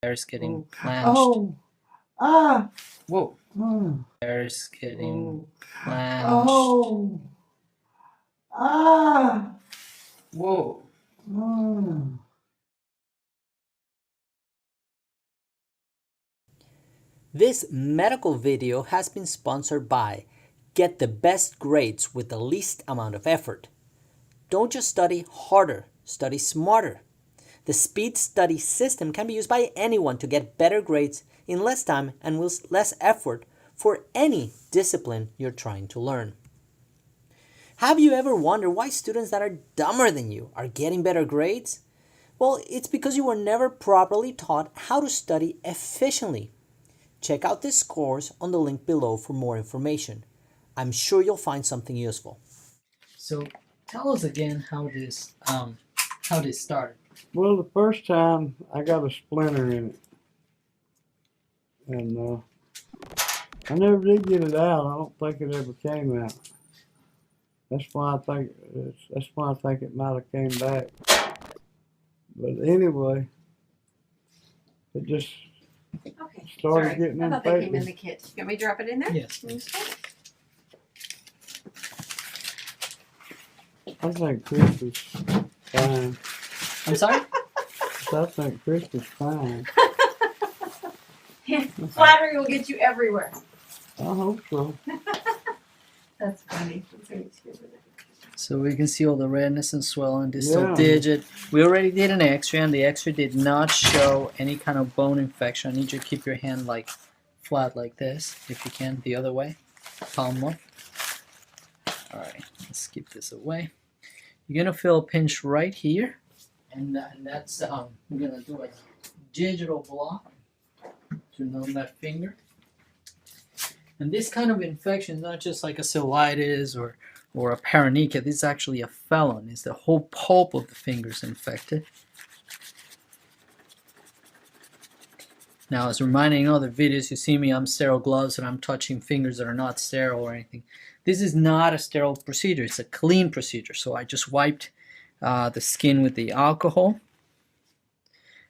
There's getting blanched. Oh. Ah. Whoa. Oh. There's getting blanched. Oh. Ah. Whoa. Oh. This medical video has been sponsored by Get the best grades with the least amount of effort. Don't just study harder, study smarter. The speed study system can be used by anyone to get better grades in less time and with less effort for any discipline you're trying to learn. Have you ever wondered why students that are dumber than you are getting better grades? Well, it's because you were never properly taught how to study efficiently. Check out this course on the link below for more information. I'm sure you'll find something useful. So tell us again how this started. Well, the first time I got a splinter in it, and I never did get it out. I don't think it ever came out. That's why I think it might have came back. But anyway, it just started getting I thought they came in infected. the kit. You want me to drop it in there? Yes. I think Chris is fine. I'm sorry? I think Chris is fine. Flattery will get you everywhere. I hope so. That's funny. That's very cute. So we can see all the redness and swelling, distal Yeah. digit. We already did an x-ray, and the x-ray did not show any kind of bone infection. I need you to keep your hand like flat like this, if you can, the other way. Palm up. Alright, let's keep this away. You're gonna feel a pinch right here, and that's we're gonna do a digital block to numb that finger. And this kind of infection is not just like a cellulitis or a paronychia. This is actually a felon. It's the whole pulp of the fingers infected. Now, as reminding in other videos, you see me, I'm sterile gloves and I'm touching fingers that are not sterile or anything. This is not a sterile procedure. It's a clean procedure. So I just wiped the skin with the alcohol,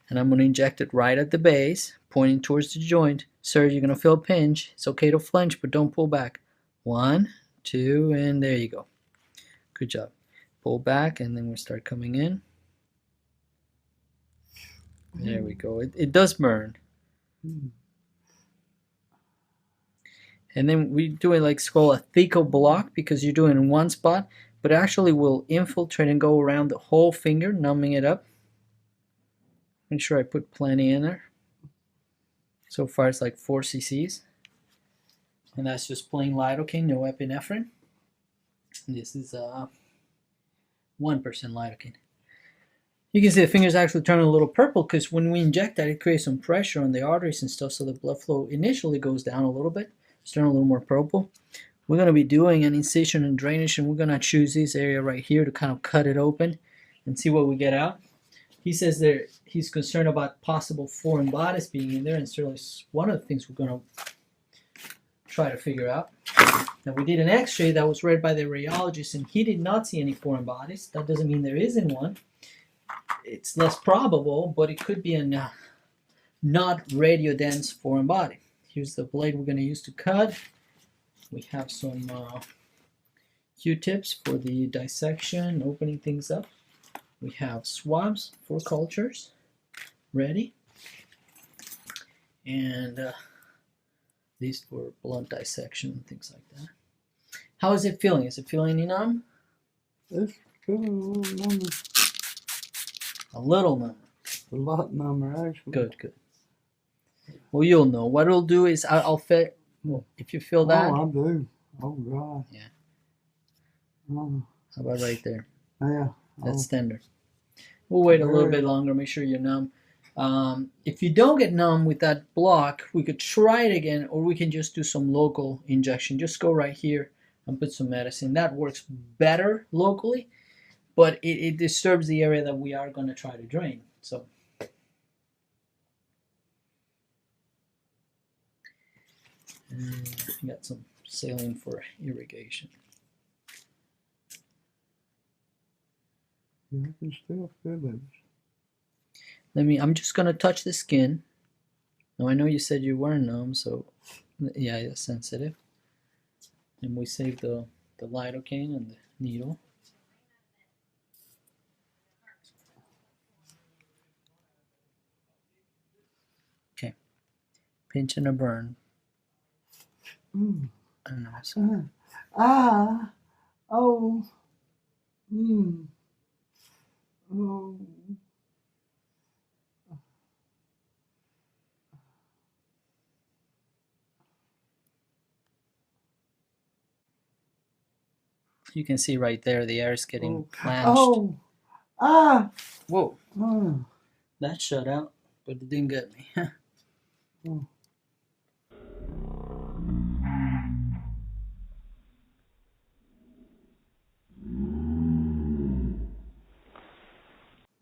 and I'm going to inject it right at the base, pointing towards the joint. Sir, you're going to feel a pinch. It's okay to flinch, but don't pull back. 1, 2, and there you go. Good job. Pull back, and then we'll start coming in. There we go. It does burn. And then we do it like it's called a thecal block, because you're doing it in one spot, but actually will infiltrate and go around the whole finger, numbing it up. Make sure I put plenty in there. So far it's like 4 cc's. And that's just plain lidocaine, no epinephrine. This is 1% lidocaine. You can see the fingers actually turn a little purple, because when we inject that, it creates some pressure on the arteries and stuff, so the blood flow initially goes down a little bit. It's turning a little more purple. We're going to be doing an incision and drainage, and we're going to choose this area right here to kind of cut it open and see what we get out. He says that he's concerned about possible foreign bodies being in there, and certainly one of the things we're going to try to figure out. Now, we did an x-ray that was read by the radiologist, and he did not see any foreign bodies. That doesn't mean there isn't one. It's less probable, but it could be a not radiodense foreign body. Here's the blade we're going to use to cut. We have some Q-tips for the dissection, opening things up. We have swabs for cultures ready. And these for blunt dissection and things like that. How is it feeling? Is it feeling numb? It's feeling a little number. A little numb. A lot number, actually. Good, good. Well, you'll know. What it'll do is I'll fit. Well, if you feel that. Oh, I do. Oh, God. Yeah. Oh. How about right there? Yeah. That's tender. We'll wait a little bit longer. Make sure you're numb. If you don't get numb with that block, we could try it again, or we can just do some local injection. Just go right here and put some medicine. That works better locally, but it disturbs the area that we are going to try to drain. So. And got some saline for irrigation. Yeah, I can still feel it. I'm just going to touch the skin Now I know you said you were numb, so yeah, it's sensitive. And we saved the lidocaine and the needle. Okay, pinch and a burn. Mm. And nose. Ah, oh, mm, oh. You can see right there the air is getting blanched. Oh, ah, Whoa, oh. that shut out, but it didn't get me. Oh.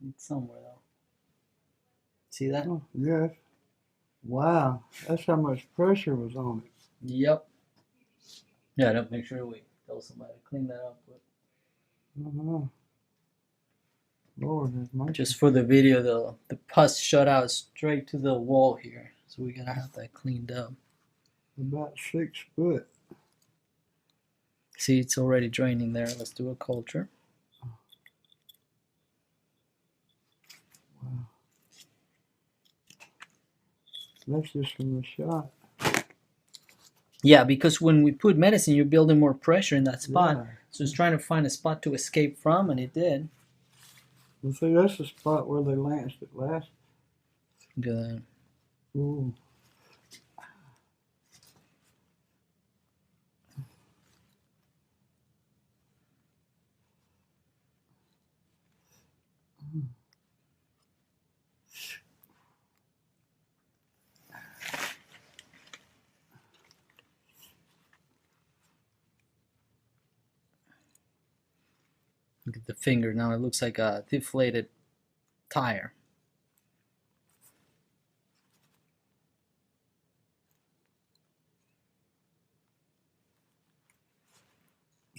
It's somewhere though. See that? Oh, yes. Wow, that's how much pressure was on it. Yep. Yeah, don't make sure we tell somebody to clean that up. But Uh-huh. Lord, have mercy. just for the video, the pus shut out straight to the wall here, so we gotta have that cleaned up. About 6 foot. See, it's already draining there. Let's do a culture. Wow. That's just from the shot. Yeah, because when we put medicine, you're building more pressure in that spot. Yeah. So it's trying to find a spot to escape from, and it did. Well, see, that's the spot where they lanced it last. Good. Ooh. Look at the finger now. It looks like a deflated tire.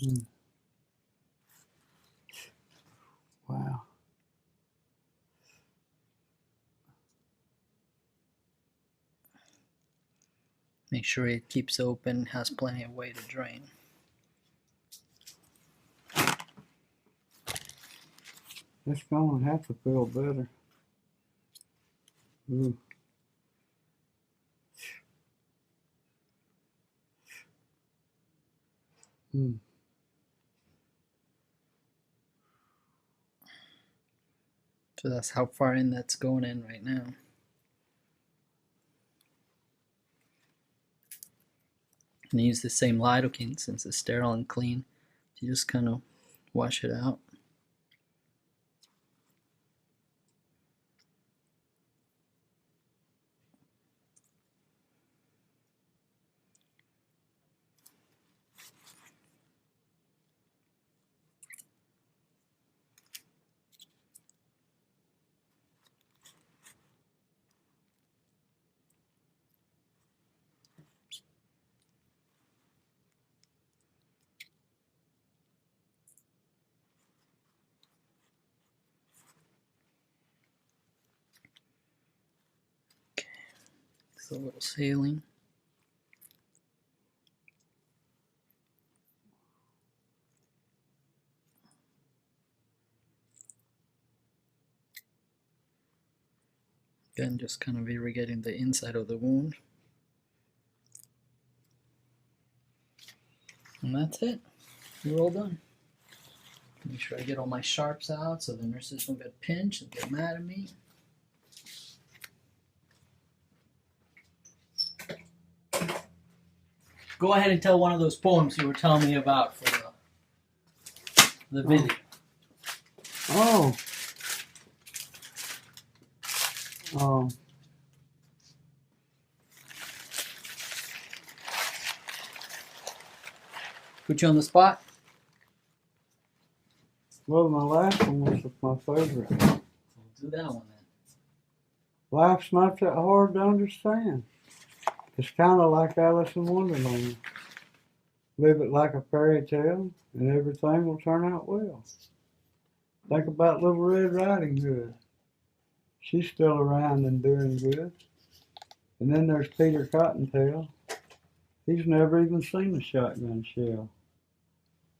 Mm. Wow. Make sure it keeps open, has plenty of way to drain. It's going to have to feel better. Ooh. Mm. So that's how far in that's going in right now. And use the same lidocaine since it's sterile and clean. You just kind of wash it out. It's a little saline. Again, just kind of irrigating the inside of the wound. And that's it. We're all done. Make sure I get all my sharps out so the nurses don't get pinched and get mad at me. Go ahead and tell one of those poems you were telling me about for the video. Oh. Put you on the spot? Well, my last one was my favorite. We'll do that one then. Life's not that hard to understand. It's kind of like Alice in Wonderland. Live it like a fairy tale, and everything will turn out well. Think about Little Red Riding Hood. She's still around and doing good. And then there's Peter Cottontail. He's never even seen a shotgun shell.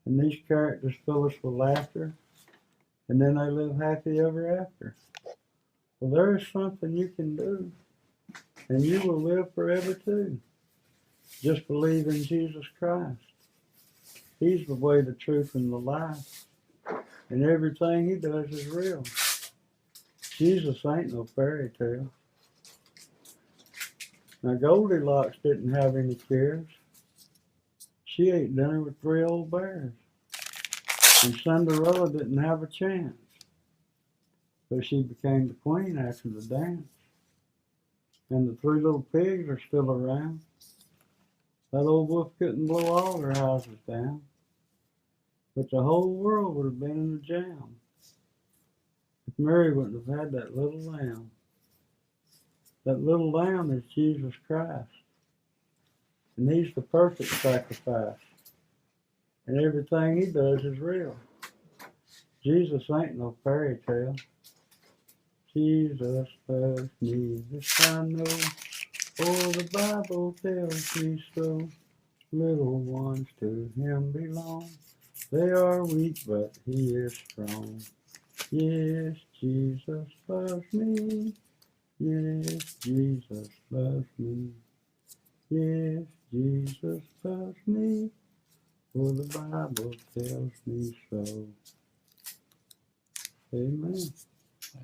And these characters fill us with laughter, and then they live happy ever after. Well, there is something you can do, and you will live forever too. Just believe in Jesus Christ. He's the way, the truth, and the life. And everything he does is real. Jesus ain't no fairy tale. Now, Goldilocks didn't have any cares. She ate dinner with 3 old bears. And Cinderella didn't have a chance. But she became the queen after the dance. And the 3 little pigs are still around. That old wolf couldn't blow all their houses down. But the whole world would have been in a jam if Mary wouldn't have had that little lamb. That little lamb is Jesus Christ. And he's the perfect sacrifice. And everything he does is real. Jesus ain't no fairy tale. Jesus loves me, this I know. Oh, the Bible tells me so. Little ones to him belong. They are weak, but he is strong. Yes, Jesus loves me. Yes, Jesus loves me. Yes, Jesus loves me. For the Bible tells me so. Amen.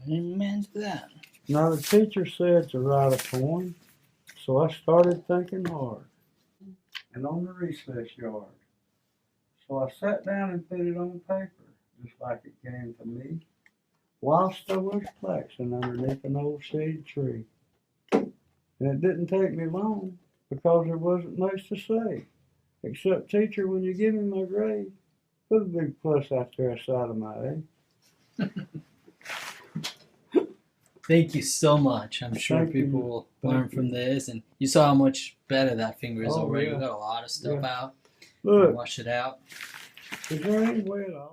Amen to that. Now the teacher said to write a poem, so I started thinking hard. And on the recess yard. So I sat down and put it on paper, just like it came to me, whilst I was flexing underneath an old shade tree. And it didn't take me long, because there wasn't much to say, except, teacher, when you give me my grade, put a big plus out there aside of my A. Thank you so much. I'm sure Thank you. people will Thank learn you. from this. And you saw how much better that finger is Oh, already. yeah. We got a lot of stuff Yeah. out. Look, Wash it out. is there any way at all?